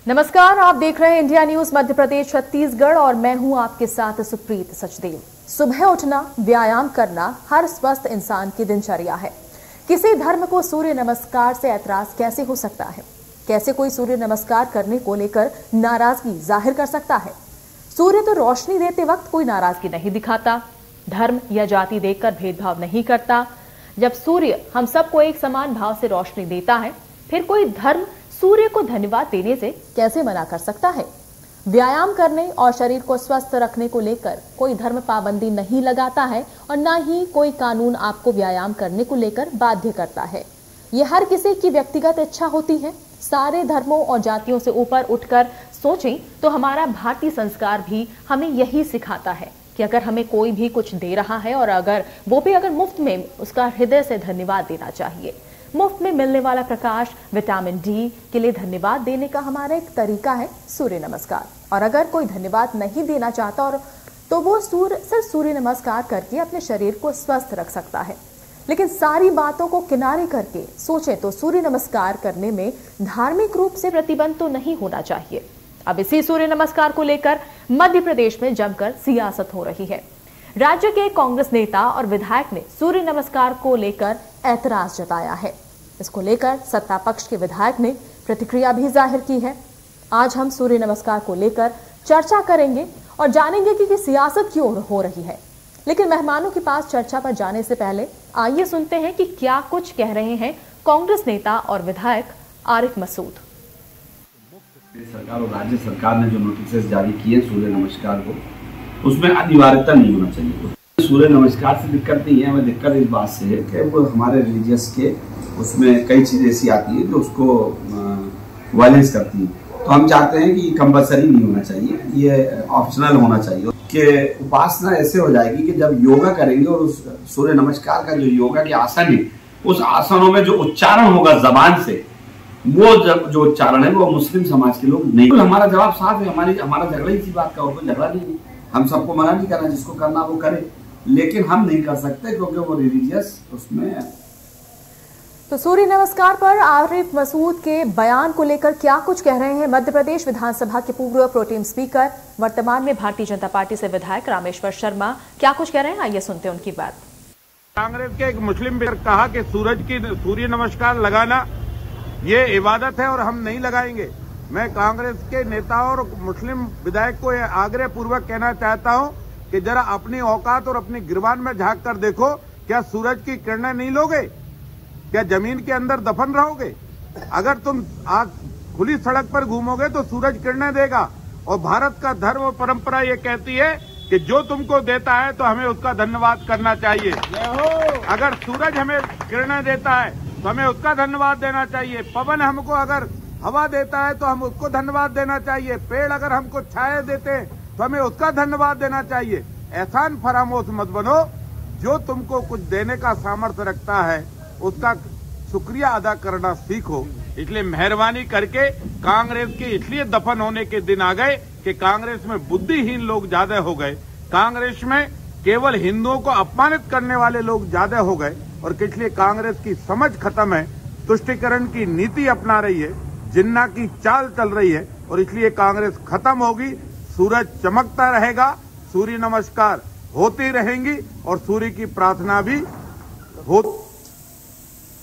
नमस्कार, आप देख रहे हैं इंडिया न्यूज मध्य प्रदेश छत्तीसगढ़ और मैं हूं आपके साथ सुप्रीत सचदेव। सुबह उठना, व्यायाम करना हर स्वस्थ इंसान की दिनचर्या है। किसी धर्म को सूर्य नमस्कार से ऐतराज कैसे हो सकता है? कैसे कोई सूर्य नमस्कार करने को लेकर नाराजगी जाहिर कर सकता है? सूर्य तो रोशनी देते वक्त कोई नाराजगी नहीं दिखाता, धर्म या जाति देखकर भेदभाव नहीं करता। जब सूर्य हम सबको एक समान भाव से रोशनी देता है, फिर कोई धर्म सूर्य को धन्यवाद देने से कैसे मना कर सकता है? व्यायाम करने और शरीर को स्वस्थ रखने को लेकर कोई धर्म पाबंदी नहीं लगाता है और न ही कोई कानून आपको व्यायाम करने को लेकर बाध्य करता है। ये हर किसी की व्यक्तिगत इच्छा होती है। सारे धर्मों और जातियों से ऊपर उठकर सोचें तो हमारा भारतीय संस्कार भी हमें यही सिखाता है कि अगर हमें कोई भी कुछ दे रहा है और अगर मुफ्त में, उसका हृदय से धन्यवाद देना चाहिए। मुफ्त में मिलने वाला प्रकाश, विटामिन डी के लिए धन्यवाद देने का हमारा एक तरीका है सूर्य नमस्कार। और अगर कोई धन्यवाद नहीं देना चाहता तो वो सिर्फ सूर्य नमस्कार करके अपने शरीर को स्वस्थ रख सकता है। लेकिन सारी बातों को किनारे करके सोचे तो सूर्य नमस्कार करने में धार्मिक रूप से प्रतिबंध तो नहीं होना चाहिए। अब इसी सूर्य नमस्कार को लेकर मध्य प्रदेश में जमकर सियासत हो रही है। राज्य के कांग्रेस नेता और विधायक ने सूर्य नमस्कार को लेकर ऐतराज जताया है। इसको लेकर सत्ता पक्ष के विधायक ने प्रतिक्रिया भी जाहिर की है। आज हम सूर्य नमस्कार को लेकर चर्चा करेंगे और जानेंगे कि सियासत क्यों हो रही है। लेकिन मेहमानों के पास चर्चा पर जाने से पहले आइए सुनते हैं कि क्या कुछ कह रहे हैं कांग्रेस नेता और विधायक आरिफ मसूद। सरकार और राज्य सरकार ने जो नोटिस जारी किए सूर्य नमस्कार को, उसमें अनिवार्यता नहीं होना चाहिए। सूर्य नमस्कार से दिक्कत नहीं है, हमें दिक्कत इस बात से है कि वो हमारे रिलीजियस के उसमें कई चीजें ऐसी आती है जो उसको वायलेंस करती है। तो हम चाहते हैं कि कंपलसरी नहीं होना चाहिए, ये ऑप्शनल होना चाहिए। कि उपासना ऐसे हो जाएगी कि जब योगा करेंगे और उस सूर्य नमस्कार का जो योगा के आसन है, उस आसनों में जो उच्चारण होगा जबान से, वो जो उच्चारण है वो मुस्लिम समाज के लोग नहीं। हमारा जवाब साफ है, हमारा झगड़ा इसी बात का, और कोई झगड़ा नहीं है। हम सबको मना नहीं करना, जिसको करना वो करे, लेकिन हम नहीं कर सकते क्योंकि वो रिलीजियस उसमें। तो सूर्य नमस्कार पर आरिफ मसूद के बयान को लेकर क्या कुछ कह रहे हैं मध्य प्रदेश विधानसभा के पूर्व प्रोटेम स्पीकर, वर्तमान में भारतीय जनता पार्टी से विधायक रामेश्वर शर्मा क्या कुछ कह रहे हैं, आइए सुनते हैं उनकी बात। कांग्रेस के एक मुस्लिम कहा कि सूर्य नमस्कार लगाना ये इबादत है और हम नहीं लगाएंगे। मैं कांग्रेस के नेता और मुस्लिम विधायक को यह आग्रह पूर्वक कहना चाहता हूं कि जरा अपनी औकात और अपनी गिरबान में झांक कर देखो, क्या सूरज की किरणें नहीं लोगे? क्या जमीन के अंदर दफन रहोगे? अगर तुम आज खुली सड़क पर घूमोगे तो सूरज किरणें देगा। और भारत का धर्म और परंपरा ये कहती है कि जो तुमको देता है तो हमें उसका धन्यवाद करना चाहिए। अगर सूरज हमें किरणें देता है तो हमें उसका धन्यवाद देना चाहिए। पवन हमको अगर हवा देता है तो हम उसको धन्यवाद देना चाहिए। पेड़ अगर हमको छाया देते हैं तो हमें उसका धन्यवाद देना चाहिए। एहसान फरामोश मत बनो। जो तुमको कुछ देने का सामर्थ्य रखता है उसका शुक्रिया अदा करना सीखो। इसलिए मेहरबानी करके कांग्रेस के इसलिए दफन होने के दिन आ गए कि कांग्रेस में बुद्धिहीन लोग ज्यादा हो गए। कांग्रेस में केवल हिंदुओं को अपमानित करने वाले लोग ज्यादा हो गए और इसलिए कांग्रेस की समझ खत्म है, तुष्टीकरण की नीति अपना रही है, जिन्ना की चाल चल रही है और इसलिए कांग्रेस खत्म होगी। सूरज चमकता रहेगा, सूर्य नमस्कार होती रहेंगी और सूर्य की प्रार्थना भी हो।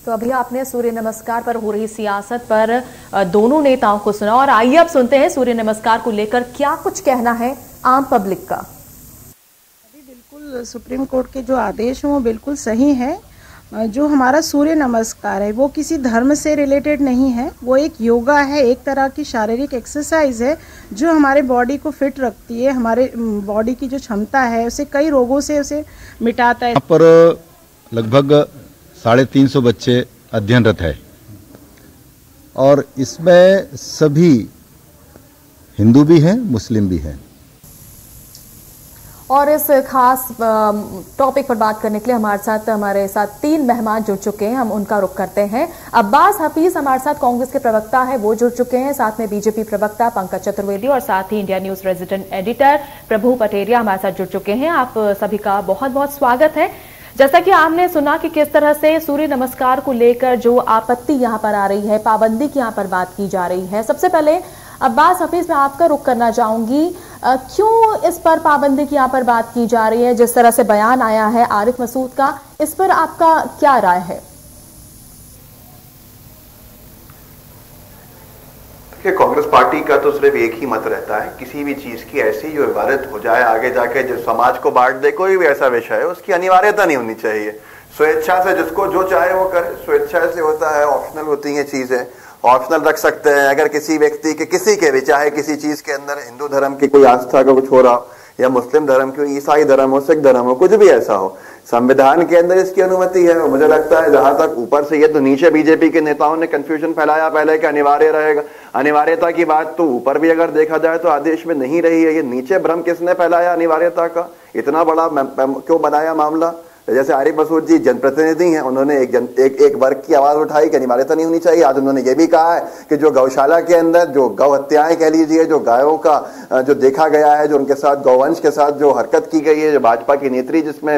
तो अभी आपने सूर्य नमस्कार पर हो रही सियासत पर दोनों नेताओं को सुना और आइए अब सुनते हैं सूर्य नमस्कार को लेकर क्या कुछ कहना है आम पब्लिक का। अभी बिल्कुल सुप्रीम कोर्ट के जो आदेश हैं वो बिल्कुल सही है। जो हमारा सूर्य नमस्कार है वो किसी धर्म से रिलेटेड नहीं है, वो एक योगा है, एक तरह की शारीरिक एक्सरसाइज है जो हमारे बॉडी को फिट रखती है, हमारे बॉडी की जो क्षमता है उसे कई रोगों से उसे मिटाता है। यहाँ पर लगभग 350 बच्चे अध्ययनरत है और इसमें सभी हिंदू भी हैं, मुस्लिम भी हैं। और इस खास टॉपिक पर बात करने के लिए हमारे साथ 3 मेहमान जुड़ चुके हैं। हम उनका रुख करते हैं। अब्बास हफीज हमारे साथ कांग्रेस के प्रवक्ता है, वो जुड़ चुके हैं। साथ में बीजेपी प्रवक्ता पंकज चतुर्वेदी और साथ ही इंडिया न्यूज रेजिडेंट एडिटर प्रभु पटेरिया हमारे साथ जुड़ चुके हैं। आप सभी का बहुत बहुत स्वागत है। जैसा कि आपने सुना कि किस तरह से सूर्य नमस्कार को लेकर जो आपत्ति यहां पर आ रही है, पाबंदी की यहां पर बात की जा रही है। सबसे पहले अब्बास हफीज, मैं आपका रुख करना चाहूंगी, क्यों इस पर पाबंदी की यहाँ पर बात की जा रही है? जिस तरह से बयान आया है आरिफ मसूद का, इस पर आपका क्या राय है? कांग्रेस पार्टी का तो सिर्फ एक ही मत रहता है, किसी भी चीज की ऐसी जो इबादत हो जाए आगे जाके जो समाज को बांट दे, कोई भी ऐसा विषय है उसकी अनिवार्यता नहीं होनी चाहिए। स्वेच्छा से जिसको जो चाहे वो करे, स्वेच्छा से होता है, ऑप्शनल होती हैं चीजें, ऑप्शनल रख सकते हैं। अगर किसी व्यक्ति के किसी के भी चाहे किसी चीज के अंदर हिंदू धर्म की कोई आस्था का कुछ हो रहा हो या मुस्लिम धर्म की, ईसाई धर्म हो, सिख धर्म हो, कुछ भी ऐसा हो, संविधान के अंदर इसकी अनुमति है। मुझे लगता है जहां तक ऊपर से ये तो नीचे बीजेपी के नेताओं ने कंफ्यूजन फैलाया पहले कि अनिवार्य रहेगा, अनिवार्यता की बात तो ऊपर भी अगर देखा जाए तो आदेश में नहीं रही है। ये नीचे भ्रम किसने फैलाया अनिवार्यता का, इतना बड़ा क्यों बनाया मामला? जैसे आरिफ मसूद जी जनप्रतिनिधि हैं, उन्होंने एक वर्ग की आवाज उठाई कि अनिवार्यता नहीं होनी चाहिए। आज उन्होंने ये भी कहा है कि जो गौशाला के अंदर जो गौ हत्याएं कह लीजिए, जो गायों का जो देखा गया है, जो उनके साथ गौवंश के साथ जो हरकत की गई है, जो भाजपा की नेत्री जिसमें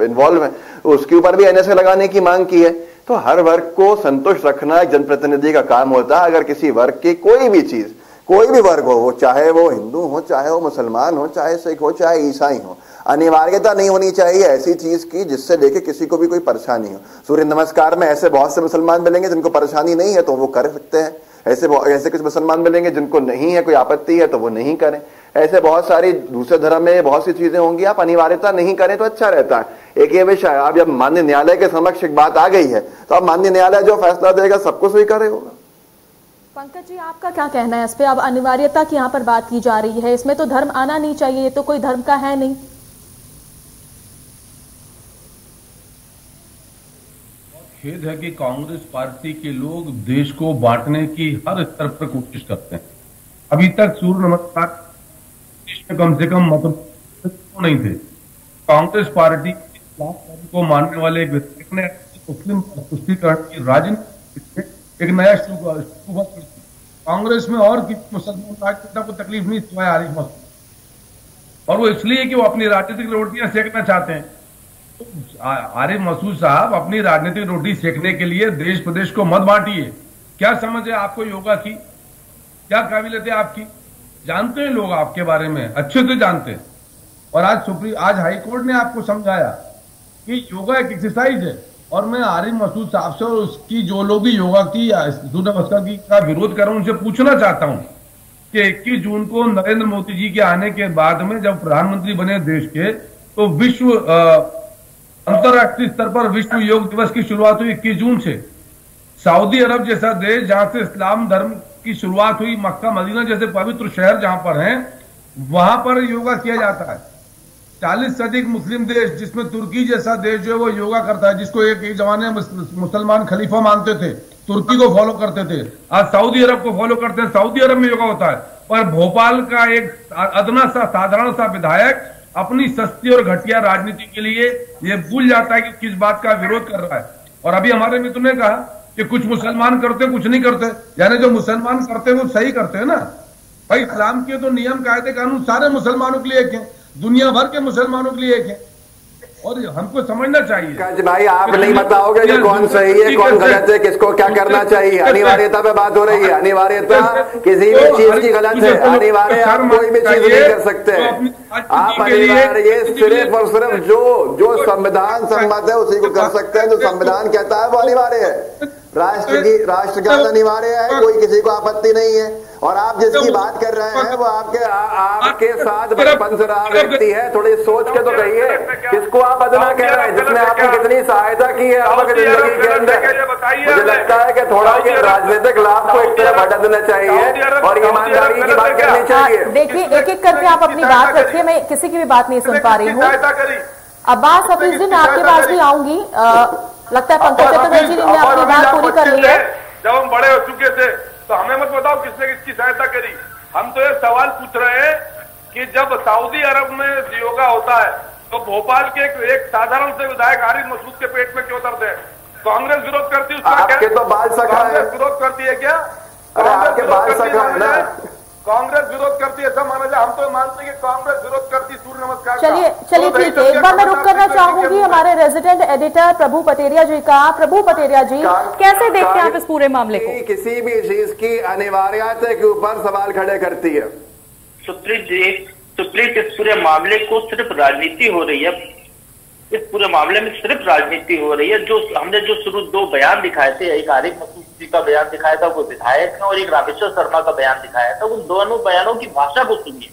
इन्वॉल्व है, उसके ऊपर भी एनएसए लगाने की मांग की है। तो हर वर्ग को संतुष्ट रखना एक जनप्रतिनिधि का काम होता है। अगर किसी वर्ग की कोई भी चीज, कोई भी वर्ग हो, वो चाहे वो हिंदू हो, चाहे वो मुसलमान हो, चाहे सिख हो, चाहे ईसाई हो, अनिवार्यता नहीं होनी चाहिए ऐसी चीज की जिससे लेके किसी को भी कोई परेशानी हो। सूर्य नमस्कार में ऐसे बहुत से मुसलमान मिलेंगे जिनको परेशानी नहीं है तो वो कर सकते हैं, ऐसे कुछ मुसलमान मिलेंगे जिनको नहीं है, कोई आपत्ति है तो वो नहीं करें। ऐसे बहुत सारी दूसरे धर्म में बहुत सी चीजें होंगी, आप अनिवार्यता नहीं करें तो अच्छा रहता है। एक ये विषय, आप जब माननीय न्यायालय के समक्ष एक बात आ गई है तो अब माननीय न्यायालय जो फैसला देगा सबको स्वीकार होगा। पंकज जी, आपका क्या कहना है इस पे? अब अनिवार्यता की यहाँ पर बात की जा रही है, इसमें तो धर्म आना नहीं चाहिए, ये तो कोई धर्म का है नहीं। खेद है कि कांग्रेस पार्टी के लोग देश को बांटने की हर स्तर पर कोशिश करते हैं। अभी तक सूर्य नमस्कार देश में कम से कम मतलब नहीं थे। कांग्रेस पार्टी को मानने वाले एक व्यक्ति ने मुस्लिम तुष्टीकरण की राजनीति एक नया शुरुआत की। कांग्रेस में और किसी मुसलमान राजनेता को तकलीफ नहीं सिवाय आरिफ मसूद, और वो इसलिए कि वो अपनी राजनीतिक रोटियां सेकना चाहते हैं। आरिफ मसूद साहब, अपनी राजनीतिक रोटी सेकने के लिए देश प्रदेश को मत बांटिए। क्या समझ है आपको योगा की? क्या काबिलियत है आपकी? जानते हैं लोग आपके बारे में, अच्छे से जानते हैं। और आज हाई कोर्ट ने आपको समझाया कि योगा एक एक्सरसाइज है। और मैं आरिफ मसूद साहब से और उसकी जो लोग भी योगा की या सूर्य नमस्कार की का विरोध कर रहा हूं, उनसे पूछना चाहता हूं कि 21 जून को नरेंद्र मोदी जी के आने के बाद में जब प्रधानमंत्री बने देश के, तो विश्व अंतर्राष्ट्रीय स्तर पर विश्व योग दिवस की शुरुआत हुई 21 जून से। सऊदी अरब जैसा देश जहां से इस्लाम धर्म की शुरुआत हुई, मक्का मदीना जैसे पवित्र शहर जहां पर हैं, वहां पर योगा किया जाता है। 40 से अधिक मुस्लिम देश, जिसमें तुर्की जैसा देश जो है वो योगा करता है, जिसको एक जमाने में मुसलमान खलीफा मानते थे, तुर्की को फॉलो करते थे, आज सऊदी अरब को फॉलो करते हैं। सऊदी अरब में योगा होता है। पर भोपाल का एक अदना सा साधारण सा विधायक अपनी सस्ती और घटिया राजनीति के लिए ये भूल जाता है कि किस बात का विरोध कर रहा है। और अभी हमारे मित्र ने कहा कि कुछ मुसलमान करते कुछ नहीं करते, यानी जो मुसलमान करते वो सही करते हैं ना भाई। इस्लाम के तो नियम कायदे कानून सारे मुसलमानों के लिए एक है, दुनिया भर के मुसलमानों के लिए एक है, और हमको समझना चाहिए। भाई आप नहीं बताओगे कि कौन सही है कौन गलत है, किसको क्या करना चाहिए। अनिवार्यता पे बात हो रही है। अनिवार्यता किसी भी चीज की गलत है। अनिवार्य आप कोई भी चीज नहीं कर सकते। आप अनिवार्य ये सिर्फ और सिर्फ जो संविधान सम्मत है उसी को कर सकते हैं। जो संविधान कहता है वो अनिवार्य है। राष्ट्रगान अनिवार्य है, कोई किसी को आपत्ति नहीं है। और आप जिसकी बात कर रहे हैं वो आपके साथ बचपन से रहा व्यक्ति है। थोड़ी सोच के तो कहिए, किसको आप अदना कह रहे हैं, जिसने आपकी कितनी सहायता की है आपकी जिंदगी के अंदर। मुझे लगता है कि थोड़ा ये राजनीतिक लाभ को एक तरफ हटा देना चाहिए और ईमानदारी की बात करनी चाहिए। देखिए, एक एक करके आप अपनी बात रखिए, मैं किसी की भी बात नहीं सुन पा रही हूँ। अब्बास हफीज जी, मैं आपके पास भी आऊंगी। लगता है पंकज चतुर्वेदी जी ने अपनी बात पूरी कर ली है। जब हम बड़े हो चुके थे तो हमें मत बताओ किसने किसकी सहायता करी। हम तो ये सवाल पूछ रहे हैं कि जब सऊदी अरब में योगा होता है तो भोपाल के एक साधारण से विधायक आरिफ मसूद के पेट में क्यों दर्द है? कांग्रेस विरोध करती है उसका क्या? तो बाल सखा है। कांग्रेस विरोध करती है क्या? आपके बाल सखा है ना। कांग्रेस विरोध करती है, ऐसा माना जाए। हम तो मानते हैं कि कांग्रेस विरोध करती सूर्य नमस्कार। चलिए ठीक है, एक बार मैं रुक करना चाहूंगी हमारे रेजिडेंट एडिटर प्रभु पटेरिया जी का। प्रभु पटेरिया जी, कैसे देखते हैं आप इस पूरे मामले को? किसी भी चीज की अनिवार्यता के ऊपर सवाल खड़े करती है। सुप्रीत इस पूरे मामले को सिर्फ राजनीति हो रही है, इस पूरे मामले में सिर्फ राजनीति हो रही है। जो हमने जो शुरू 2 बयान दिखाए थे, एक आरिफ मसूद जी का बयान दिखाया था, वो विधायक है, और एक रामेश्वर शर्मा का बयान दिखाया था। उन दोनों बयानों की भाषा को सुनिए।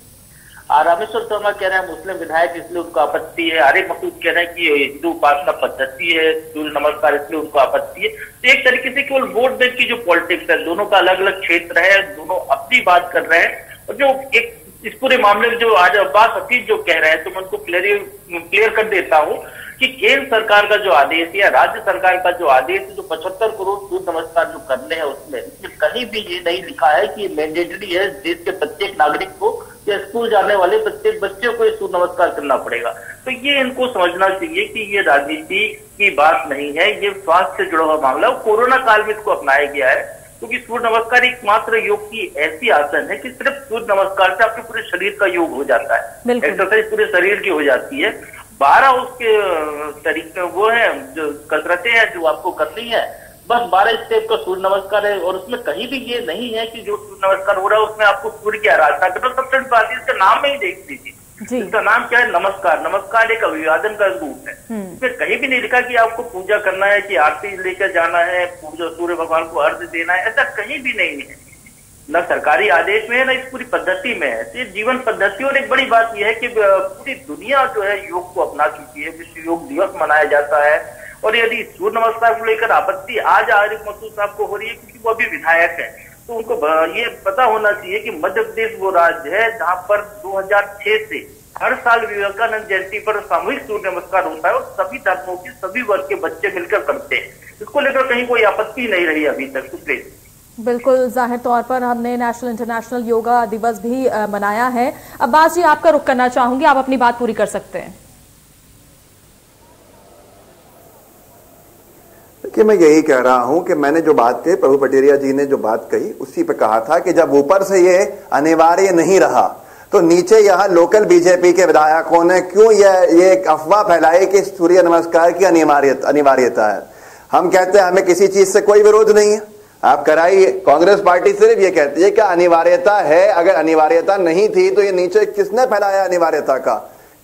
रामेश्वर शर्मा कह रहे हैं मुस्लिम विधायक इसलिए उनको आपत्ति है, आरिफ मसूद कह रहे हैं कि हिंदू उपासना पद्धति है, सूर्य नमस्कार इसलिए उनको आपत्ति है। तो एक तरीके से केवल वोट बैंक की जो पॉलिटिक्स है, दोनों का अलग अलग क्षेत्र है, दोनों अपनी बात कर रहे हैं। और जो एक इस पूरे मामले में जो आज अब्बास हफीज जो कह रहे हैं, तो मैं उनको क्लियर कर देता हूं कि केंद्र सरकार का जो आदेश है या राज्य सरकार का जो आदेश है, जो 75 करोड़ सूर्य नमस्कार जो करने हैं, उसमें कहीं भी ये नहीं लिखा है कि मैंडेटरी है देश के प्रत्येक नागरिक को या स्कूल जाने वाले प्रत्येक बच्चे को सूर्य नमस्कार करना पड़ेगा। तो ये इनको समझना चाहिए कि ये राजनीति की बात नहीं है, ये स्वास्थ्य से जुड़ा हुआ मामला है। कोरोना काल में इसको अपनाया गया है, क्योंकि सूर्य नमस्कार एकमात्र योग की ऐसी आसन है कि सिर्फ सूर्य नमस्कार से आपके पूरे शरीर का योग हो जाता है, एक्सरसाइज पूरे शरीर की हो जाती है। 12 उसके तरीके वो है जो कसरतें हैं जो आपको करनी है, बस 12 स्टेप का सूर्य नमस्कार है। और उसमें कहीं भी ये नहीं है कि जो सूर्य नमस्कार हो रहा है उसमें आपको सूर्य की आराधना करना। सबसे बड़ी बात है, इसका नाम में ही देख लीजिए, इसका नाम क्या है? नमस्कार। नमस्कार एक अभिवादन का रूप है। इसमें कहीं भी नहीं लिखा कि आपको पूजा करना है, कि आरती लेकर जाना है, पूजा सूर्य भगवान को अर्घ्य देना है, ऐसा कहीं भी नहीं है, न सरकारी आदेश में है, न इस पूरी पद्धति में है। ये जीवन पद्धति। और एक बड़ी बात यह है कि पूरी दुनिया जो है योग को अपना चुकी है, विश्व योग दिवस मनाया जाता है। और यदि सूर्य नमस्कार को लेकर आपत्ति आज आरिफ मसूद साहब को हो रही है, क्योंकि वो अभी विधायक है, तो उनको ये पता होना चाहिए कि मध्य प्रदेश वो राज्य है जहां पर 2006 से हर साल विवेकानंद जयंती पर सामूहिक सूर्य नमस्कार होता है, और सभी धर्मों के सभी वर्ग के बच्चे मिलकर करते हैं। इसको लेकर कहीं कोई आपत्ति नहीं रही अभी तक। सुप्रीत, बिल्कुल, जाहिर तौर पर हमने नेशनल इंटरनेशनल योगा दिवस भी मनाया है। अब्बास जी, आपका रुख करना चाहूंगी, आप अपनी बात पूरी कर सकते हैं। कि मैं यही कह रहा हूं कि मैंने जो बात कही, प्रभु पटेरिया जी ने जो बात कही, उसी पे कहा था कि जब ऊपर से ये अनिवार्य नहीं रहा तो नीचे यहाँ लोकल बीजेपी के विधायकों ने क्यों ये एक अफवाह फैलाई कि सूर्य नमस्कार की अनिवार्यता है। हम कहते हैं हमें किसी चीज से कोई विरोध नहीं है, आप कराइए। कांग्रेस पार्टी सिर्फ ये कहती है कि अनिवार्यता है, अगर अनिवार्यता नहीं थी तो ये नीचे किसने फैलाया अनिवार्यता का?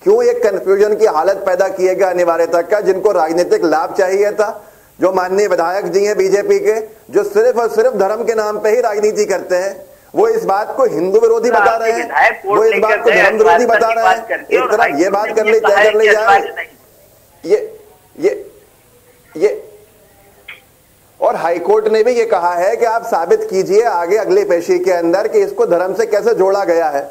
क्यों एक कंफ्यूजन की हालत पैदा किएगा अनिवार्यता का? जिनको राजनीतिक लाभ चाहिए था, जो माननीय विधायक जी हैं बीजेपी के, जो सिर्फ और सिर्फ धर्म के नाम पे ही राजनीति करते हैं, वो इस बात को हिंदू विरोधी बता रहे हैं, वो इस बात को धर्म विरोधी बता रहे हैं। एक तरफ ये बात कर ली जाए, ये और हाईकोर्ट ने भी ये कहा है कि आप साबित कीजिए आगे अगली पेशी के अंदर कि इसको धर्म से कैसे जोड़ा गया है।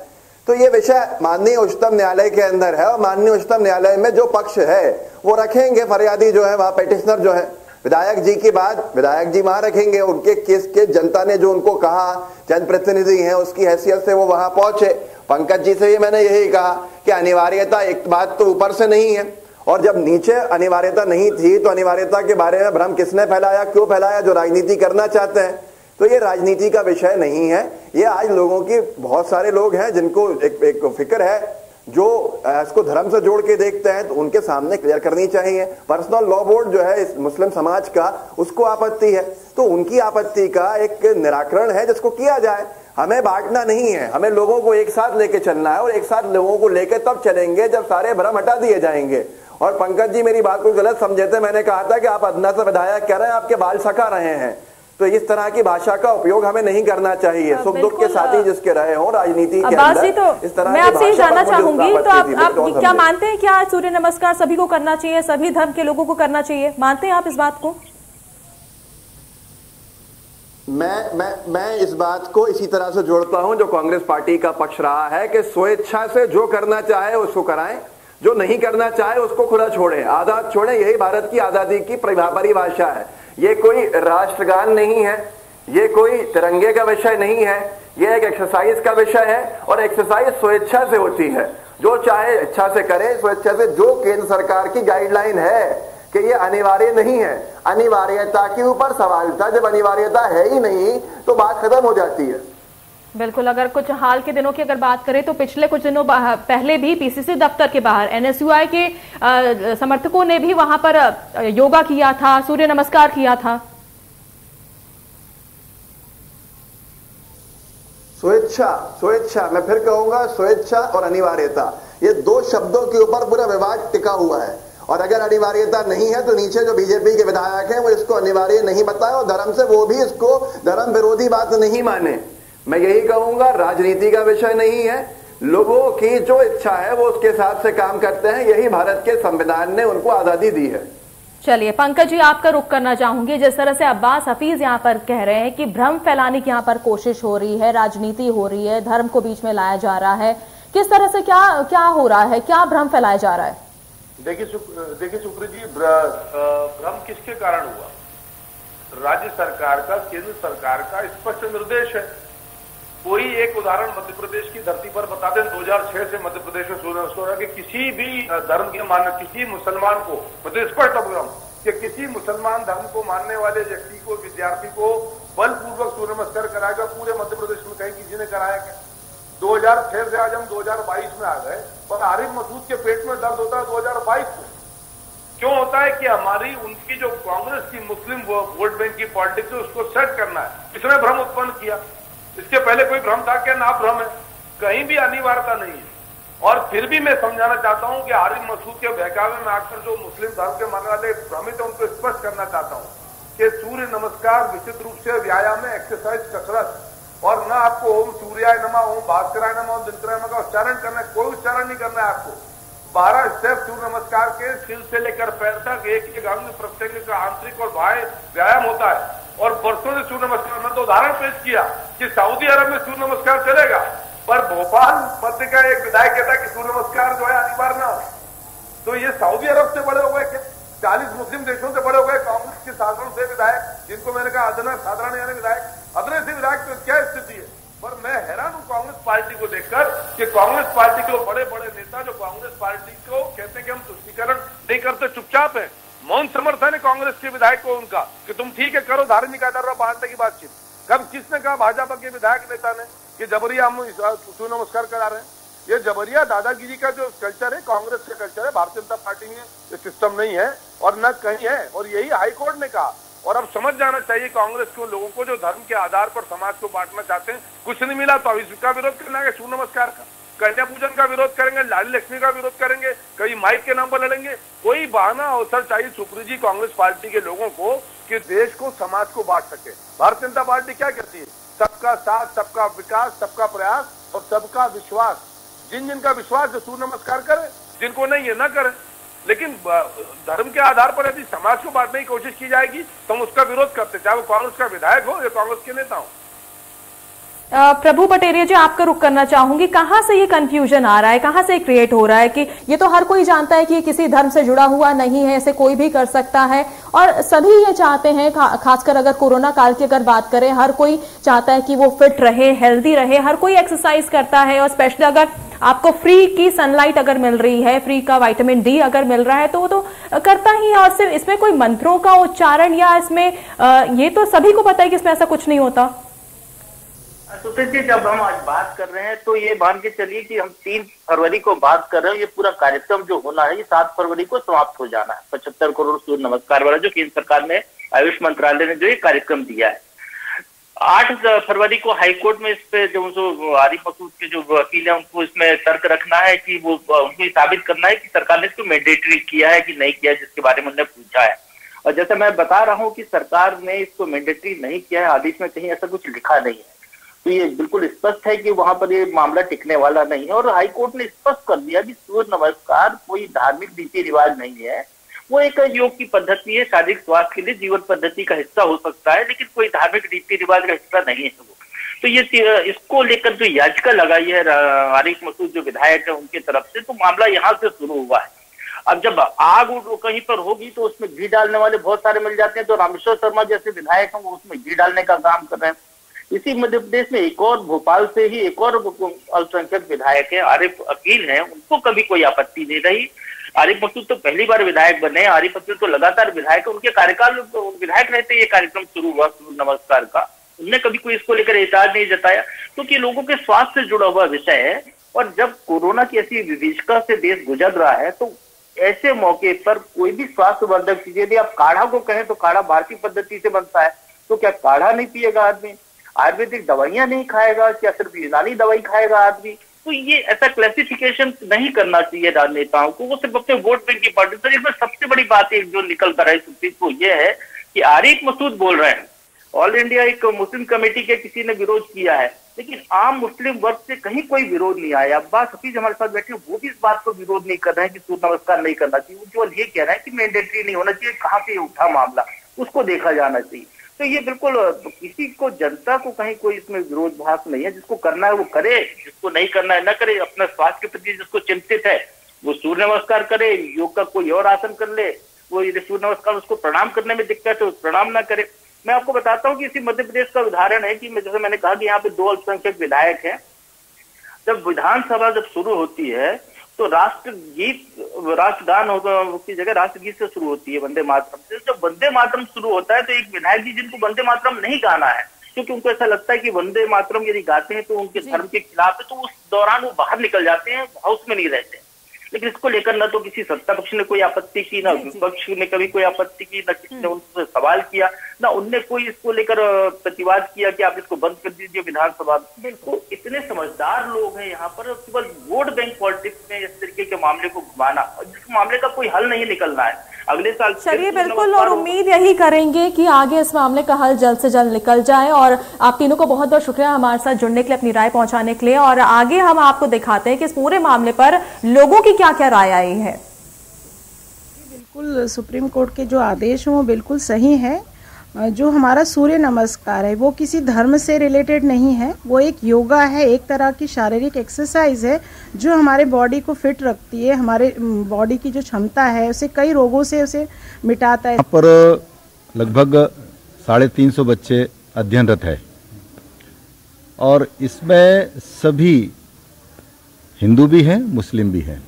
तो ये विषय माननीय उच्चतम न्यायालय के अंदर है, और माननीय उच्चतम न्यायालय में जो पक्ष है वो रखेंगे, फरियादी जो है वहां पेटिशनर जो है विधायक जी की बात विधायक जी वहां रखेंगे। उनके केस के जनता ने जो उनको कहा, जनप्रतिनिधि हैं, उसकी हैसियत से वो वहां पहुंचे। पंकज जी से भी मैंने यही कहा कि अनिवार्यता एक बात तो ऊपर से नहीं है, और जब नीचे अनिवार्यता नहीं थी तो अनिवार्यता के बारे में भ्रम किसने फैलाया, क्यों फैलाया? जो राजनीति करना चाहते हैं। तो ये राजनीति का विषय नहीं है, ये आज लोगों की बहुत सारे लोग हैं जिनको एक फिक्र है, जो इसको धर्म से जोड़ के देखते हैं, तो उनके सामने क्लियर करनी चाहिए। पर्सनल लॉ बोर्ड जो है इस मुस्लिम समाज का, उसको आपत्ति है, तो उनकी आपत्ति का एक निराकरण है जिसको किया जाए। हमें बांटना नहीं है, हमें लोगों को एक साथ लेके चलना है, और एक साथ लोगों को लेकर तब चलेंगे जब सारे भ्रम हटा दिए जाएंगे। और पंकज जी मेरी बात को गलत समझे थे, मैंने कहा था कि आप अदना से विधायक कह रहे हैं, आपके बाल सका रहे हैं, तो इस तरह की भाषा का उपयोग हमें नहीं करना चाहिए। सुख दुख के साथी जिसके रहे हों राजनीति के अंदर, तो इस तरह मैं आपसे ये जानना चाहूंगी, तो आप क्या मानते हैं, क्या सूर्य नमस्कार सभी को करना चाहिए, सभी धर्म के लोगों को करना चाहिए? मानते हैं आप इस बात को? मैं इस बात को इसी तरह से जोड़ता हूं जो कांग्रेस पार्टी का पक्ष रहा है कि स्वेच्छा से जो करना चाहे उसको कराएं, जो नहीं करना चाहे उसको खुला छोड़ें, आजाद छोड़ें। यही भारत की आजादी की परिभाषा है। ये कोई राष्ट्रगान नहीं है, ये कोई तिरंगे का विषय नहीं है, ये एक एक्सरसाइज का विषय है, और एक्सरसाइज स्वेच्छा से होती है। जो चाहे इच्छा से करे, स्वेच्छा से। जो केंद्र सरकार की गाइडलाइन है कि ये अनिवार्य नहीं है, अनिवार्यता के ऊपर सवाल था। जब अनिवार्यता है ही नहीं तो बात खत्म हो जाती है। बिल्कुल, अगर कुछ हाल के दिनों की अगर बात करें तो पिछले कुछ दिनों पहले भी पीसीसी दफ्तर के बाहर एनएसयूआई के समर्थकों ने भी वहां पर योगा किया था, सूर्य नमस्कार किया था। स्वेच्छा मैं फिर कहूंगा, स्वेच्छा और अनिवार्यता, ये दो शब्दों के ऊपर पूरा विवाद टिका हुआ है। और अगर अनिवार्यता नहीं है तो नीचे जो बीजेपी के विधायक हैं वो इसको अनिवार्य नहीं बताए और धर्म से वो भी इसको धर्म विरोधी बात नहीं माने। मैं यही कहूंगा, राजनीति का विषय नहीं है, लोगों की जो इच्छा है वो उसके हिसाब से काम करते हैं, यही भारत के संविधान ने उनको आजादी दी है। चलिए पंकज जी, आपका रुख करना चाहूंगी। जिस तरह से अब्बास हफीज यहाँ पर कह रहे हैं कि भ्रम फैलाने की यहाँ पर कोशिश हो रही है, राजनीति हो रही है, धर्म को बीच में लाया जा रहा है, किस तरह से क्या हो रहा है, क्या भ्रम फैलाया जा रहा है? देखिए सुप्रीत जी, भ्रम किसके कारण हुआ? राज्य सरकार का, केंद्र सरकार का स्पष्ट निर्देश है। कोई एक उदाहरण मध्य प्रदेश की धरती पर बता दें, 2006 से मध्य प्रदेश में सूर्य कि किसी भी धर्म के मानने, किसी मुसलमान को, मतलब स्पष्ट अवगम कि किसी मुसलमान धर्म को मानने वाले व्यक्ति को, विद्यार्थी को बलपूर्वक सूर्य नमस्कार कराएगा पूरे मध्य प्रदेश में कहीं किसी ने कराया क्या? 2006 से आज हम 2022 में आ गए और आरिफ मसूद के पेट में दर्द होता है 2022 में। क्यों होता है कि हमारी उनकी जो कांग्रेस की मुस्लिम वोट बैंक की पॉलिटिक्स है उसको सेट करना है, इसने भ्रम उत्पन्न किया। इसके पहले कोई भ्रम था क्या? ना भ्रम है, कहीं भी अनिवार्यता नहीं है। और फिर भी मैं समझाना चाहता हूं कि आरिफ मसूद के बहकावे में आकर जो मुस्लिम धर्म के मानने वाले भ्रमित है उनको स्पष्ट करना चाहता हूं कि सूर्य नमस्कार विचित्र रूप से व्यायाम है, एक्सरसाइज, कसरत, और न आपको ओम सूर्याय नमः, ओम भास्कराय नमः, ओम दिनकराय नमः का उच्चारण करना है, कोई उच्चारण नहीं करना है आपको। 12 स्टेप सूर्य नमस्कार के सिर से लेकर पैर तक एक एक अंग प्रत्यंग का आंतरिक और बाह्य व्यायाम होता है। और बरसों से सूर्य नमस्कार, मैं तो उदाहरण पेश किया कि सऊदी अरब में सूर्य नमस्कार चलेगा, पर भोपाल मध्य का एक विधायक कहता कि सूर्य नमस्कार जो है अनिवार्य ना हो। तो ये सऊदी अरब से बड़े हो गए क्या? 40 मुस्लिम देशों से बड़े हो गए कांग्रेस के साधारण से विधायक, जिनको मैंने कहा अदना साधारण यानी विधायक, अदने से विधायक, तो क्या स्थिति है? पर मैं हैरान हूं कांग्रेस पार्टी को देखकर कि कांग्रेस पार्टी के बड़े बड़े नेता जो कांग्रेस पार्टी को कहते हैं कि हम तुष्टीकरण नहीं करते, चुपचाप है, मौन समर्थन है कांग्रेस के विधायक को उनका कि तुम ठीक है करो, धार्मिक आधार पर बांटने की बातचीत। कब किसने कहा भाजपा के विधायक नेता ने कि जबरिया हम सूर्य नमस्कार करा रहे हैं? ये जबरिया दादागिरी का जो कल्चर है, कांग्रेस का कल्चर है, भारतीय जनता पार्टी में ये सिस्टम नहीं है और न कहीं है, और यही हाईकोर्ट ने कहा। और अब समझ जाना चाहिए कांग्रेस के लोगों को जो धर्म के आधार पर समाज को बांटना चाहते हैं, कुछ नहीं मिला तो अब इसका विरोध करना है, सूर्य नमस्कार का, कन्या पूजन का विरोध करेंगे, लाली लक्ष्मी का विरोध करेंगे, कई माइक के नाम पर लड़ेंगे। कोई बहाना अवसर चाहिए सुप्रीत जी कांग्रेस पार्टी के लोगों को कि देश को, समाज को बांट सके। भारतीय जनता पार्टी क्या कहती है? सबका साथ, सबका विकास, सबका प्रयास और सबका विश्वास। जिन जिनका विश्वास जो सूर्य नमस्कार करे, जिनको नहीं है ना करे। लेकिन धर्म के आधार पर यदि समाज को बांटने की कोशिश की जाएगी तो हम उसका विरोध करते, चाहे वो कांग्रेस का विधायक हो या कांग्रेस के नेता हो। प्रभु पटेरिया जी, आपका रुख करना चाहूंगी, कहां से ये कंफ्यूजन आ रहा है, कहां से क्रिएट हो रहा है कि ये तो हर कोई जानता है कि ये किसी धर्म से जुड़ा हुआ नहीं है, ऐसे कोई भी कर सकता है और सभी ये चाहते हैं, खासकर अगर कोरोना काल की अगर बात करें, हर कोई चाहता है कि वो फिट रहे, हेल्दी रहे, हर कोई एक्सरसाइज करता है और स्पेशली अगर आपको फ्री की सनलाइट अगर मिल रही है, फ्री का विटामिन डी अगर मिल रहा है तो वो तो करता ही है। और सिर्फ इसमें कोई मंत्रों का उच्चारण या इसमें ये तो सभी को पता है कि इसमें ऐसा कुछ नहीं होता। सुप्रीत जी, जब हम आज बात कर रहे हैं तो ये मान के चलिए कि हम 3 फरवरी को बात कर रहे हैं, ये पूरा कार्यक्रम जो होना है ये 7 फरवरी को समाप्त हो जाना है। 75 करोड़ सूर्य नमस्कार वाला जो केंद्र सरकार ने, आयुष मंत्रालय ने जो ये कार्यक्रम दिया है। 8 फरवरी को हाईकोर्ट में इस पे जो आरिफ मसूद के जो वकील है उनको इसमें तर्क रखना है कि वो उनको साबित करना है कि सरकार ने इसको मैंडेटरी किया है कि नहीं किया, जिसके बारे में उन्होंने पूछा है। और जैसा मैं बता रहा हूँ कि सरकार ने इसको मैंडेटरी नहीं किया है, आदेश में कहीं ऐसा कुछ लिखा नहीं है, तो ये बिल्कुल स्पष्ट है कि वहां पर ये मामला टिकने वाला नहीं है। और हाईकोर्ट ने स्पष्ट कर दिया कि सूर्य नमस्कार कोई धार्मिक रीति रिवाज नहीं है, वो एक योग की पद्धति है, शारीरिक स्वास्थ्य के लिए जीवन पद्धति का हिस्सा हो सकता है, लेकिन कोई धार्मिक रीति रिवाज का हिस्सा नहीं है वो। तो ये इसको लेकर जो याचिका लगाई है आरिफ मसूद जो विधायक है उनके तरफ से, तो मामला यहाँ से शुरू हुआ है। अब जब आग कहीं पर होगी तो उसमें घी डालने वाले बहुत सारे मिल जाते हैं, तो रामेश्वर शर्मा जैसे विधायक हैं वो उसमें घी डालने का काम कर रहे हैं। इसी मध्य प्रदेश में एक और, भोपाल से ही एक और अल्पसंख्यक विधायक है, आरिफ अकील हैं, उनको कभी कोई आपत्ति नहीं रही। आरिफ मसूद तो पहली बार विधायक बने, आरिफ अकील तो लगातार विधायक है, उनके कार्यकाल विधायक रहते ये कार्यक्रम शुरू हुआ सूर्य नमस्कार का। उनने कभी कोई इसको लेकर एतराज नहीं जताया, क्योंकि लोगों के स्वास्थ्य से जुड़ा हुआ विषय है। और जब कोरोना की ऐसी विभीषिका से देश गुजर रहा है, तो ऐसे मौके पर कोई भी स्वास्थ्यवर्धक चीज, यदि आप काढ़ा को कहें तो काढ़ा भारतीय पद्धति से बनता है, तो क्या काढ़ा नहीं पिएगा आदमी? आयुर्वेदिक दवाइयां नहीं खाएगा? क्या सिर्फ यूनानी दवाई खाएगा आदमी? तो ये ऐसा क्लासिफिकेशन नहीं करना चाहिए राजनेताओं को, वो सिर्फ अपने वोट बैंक की पार्टी। तो इसमें सबसे बड़ी बात एक जो निकल कर आई सुप्रीम को ये है कि आरिफ मसूद बोल रहे हैं, ऑल इंडिया एक मुस्लिम कमेटी के किसी ने विरोध किया है, लेकिन आम मुस्लिम वर्ग से कहीं कोई विरोध नहीं आया। अब्बास हफीज हमारे साथ बैठे, वो भी इस बात को विरोध नहीं कर रहे हैं कि सूर्य नमस्कार नहीं करना चाहिए। वो केवल ये कह रहे हैं कि मैंडेटरी नहीं होना चाहिए। कहाँ से उठा मामला, उसको देखा जाना चाहिए। तो ये बिल्कुल किसी को, जनता को कहीं कोई इसमें विरोधाभास नहीं है। जिसको करना है वो करे, जिसको नहीं करना है न करे। अपने स्वास्थ्य के प्रति जिसको चिंतित है वो सूर्य नमस्कार करे, योग का कोई और आसन कर ले। वो यदि सूर्य नमस्कार उसको प्रणाम करने में दिक्कत है तो प्रणाम ना करे। मैं आपको बताता हूँ कि इसी मध्य प्रदेश का उदाहरण है कि जैसे मैंने कहा कि यहाँ पे 2 अल्पसंख्यक विधायक हैं। जब विधानसभा जब शुरू होती है तो राष्ट्रगान की जगह राष्ट्रगीत से शुरू होती है, वंदे मातरम से। जब वंदे मातरम शुरू होता है तो एक विधायक जी जिनको वंदे मातरम नहीं गाना है, क्योंकि उनको ऐसा लगता है कि वंदे मातरम यदि गाते हैं तो उनके धर्म के खिलाफ है, तो उस दौरान वो बाहर निकल जाते हैं, हाउस में नहीं रहते। लेकिन इसको लेकर न तो किसी सत्ता पक्ष ने कोई आपत्ति की, न विपक्ष ने कभी कोई आपत्ति की, न किसी ने उनसे सवाल किया, न उनने कोई इसको लेकर प्रतिवाद किया कि आप इसको बंद कर दीजिए विधानसभा। तो इतने समझदार लोग हैं यहाँ पर, केवल वोट बैंक पॉलिटिक्स में इस तरीके के मामले को घुमाना, जिस मामले का कोई हल नहीं निकलना है। अगले साल चलिए, बिल्कुल, और उम्मीद यही करेंगे कि आगे इस मामले का हल जल्द से जल्द निकल जाए। और आप तीनों को बहुत बहुत शुक्रिया हमारे साथ जुड़ने के लिए, अपनी राय पहुंचाने के लिए। और आगे हम आपको दिखाते हैं कि इस पूरे मामले पर लोगों की क्या क्या राय आई है। बिल्कुल, सुप्रीम कोर्ट के जो आदेश हैं वो बिल्कुल सही है। जो हमारा सूर्य नमस्कार है वो किसी धर्म से रिलेटेड नहीं है, वो एक योगा है, एक तरह की शारीरिक एक्सरसाइज है जो हमारे बॉडी को फिट रखती है, हमारे बॉडी की जो क्षमता है उसे कई रोगों से उसे मिटाता है। यहाँ पर लगभग 350 बच्चे अध्ययनरत है और इसमें सभी हिंदू भी हैं, मुस्लिम भी हैं।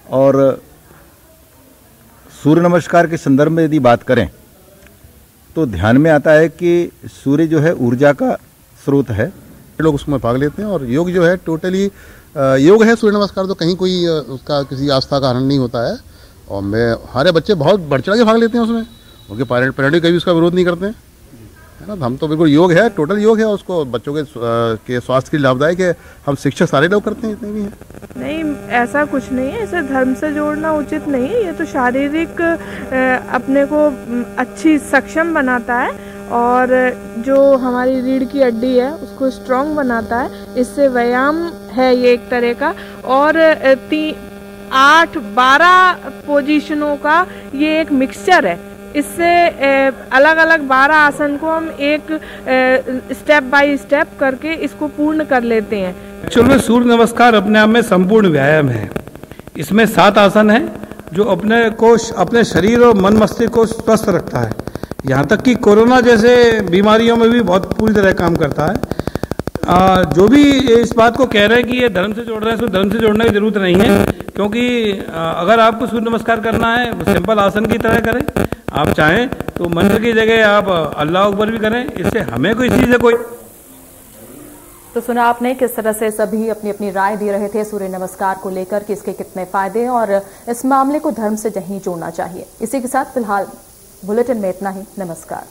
और सूर्य नमस्कार के संदर्भ में यदि बात करें तो ध्यान में आता है कि सूर्य जो है ऊर्जा का स्रोत है, लोग उसमें भाग लेते हैं। और योग जो है टोटली योग है, सूर्य नमस्कार तो कहीं कोई उसका किसी आस्था का हरण नहीं होता है। और हमारे बच्चे बहुत बढ़ चढ़ के भाग लेते हैं उसमें, उनके पेरेंट कभी उसका विरोध नहीं करते हैं, है ना। हम तो बिल्कुल योग है, टोटल योग है, उसको बच्चों के स्वास्थ्य के लिए लाभदायक है। हम शिक्षक सारे लोग करते हैं, इतने भी हैं। नहीं, ऐसा कुछ नहीं है, इसे धर्म से जोड़ना उचित नहीं है। ये तो शारीरिक अपने को अच्छी सक्षम बनाता है और जो हमारी रीढ़ की हड्डी है उसको स्ट्रॉन्ग बनाता है। इससे व्यायाम है ये एक तरह का। और 8-12 पोजीशनों का ये एक मिक्सचर है। इससे अलग अलग 12 आसन को हम एक स्टेप बाय स्टेप करके इसको पूर्ण कर लेते हैं। एक्चुअल में सूर्य नमस्कार अपने आप में संपूर्ण व्यायाम है। इसमें 7 आसन है जो अपने शरीर और मन मस्तिष्क को स्वस्थ रखता है। यहाँ तक कि कोरोना जैसे बीमारियों में भी बहुत पूरी तरह काम करता है। जो भी इस बात को कह रहे हैं कि ये धर्म से जोड़ रहे हैं, तो धर्म से जोड़ने की जरूरत नहीं है, क्योंकि अगर आपको सूर्य नमस्कार करना है सिंपल आसन की तरह करें। आप चाहें तो मंत्र की जगह आप अल्लाह अकबर भी करें, इससे हमें कोई चीज़ है कोई। तो सुना आपने किस तरह से सभी अपनी अपनी राय दे रहे थे सूर्य नमस्कार को लेकर कि इसके कितने फायदे हैं और इस मामले को धर्म से नहीं जोड़ना चाहिए। इसी के साथ फिलहाल बुलेटिन में इतना ही। नमस्कार।